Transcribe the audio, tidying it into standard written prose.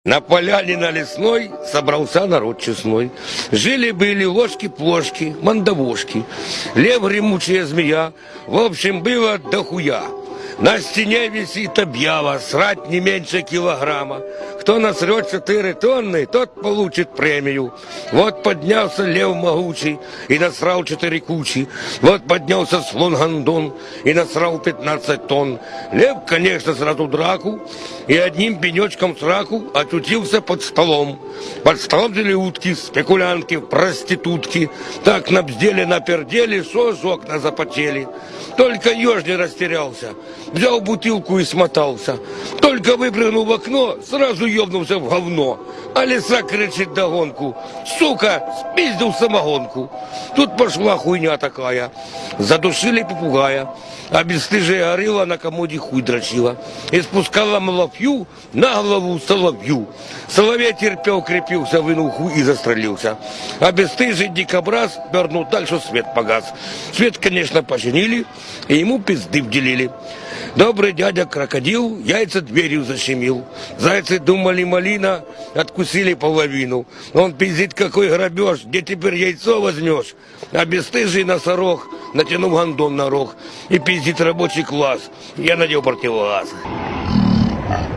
На поляне на лесной собрался народ честной. Жили-были ложки-плошки, мандавошки, лев гремучая змея, в общем, было дохуя. На стене висит объява, срать не меньше килограмма. Кто насрет 4 тонны, тот получит премию. Вот поднялся лев могучий и насрал 4 кучи. Вот поднялся слон Гондон и насрал 15 тонн. Лев, конечно, сразу драку и одним пенечком сраку очутился под столом. Под столом жили утки, спекулянтки, проститутки. Так набздели, напердели, что с окна запотели. Только еж не растерялся. Взял бутылку и смотался. Только выпрыгнул в окно, сразу ёбнулся в говно. А лиса кричит догонку: сука, спиздил самогонку. Тут пошла хуйня такая. Задушили попугая, а бесстыжая горилла на комоде хуй дрочила. И спускала малафью на голову соловью. Соловей терпел, крепился, вынул хуй и застрелился. А бесстыжий дикобраз вернул дальше, свет погас. Свет, конечно, починили, и ему пизды вделили. Добрый дядя крокодил яйца дверью защемил. Зайцы думали малина, откусили половину. Он пиздит, какой грабеж, где теперь яйцо возьмешь? А бесстыжий носорог натянул гондон на рог и пиздит рабочий класс. Я надел противогаз.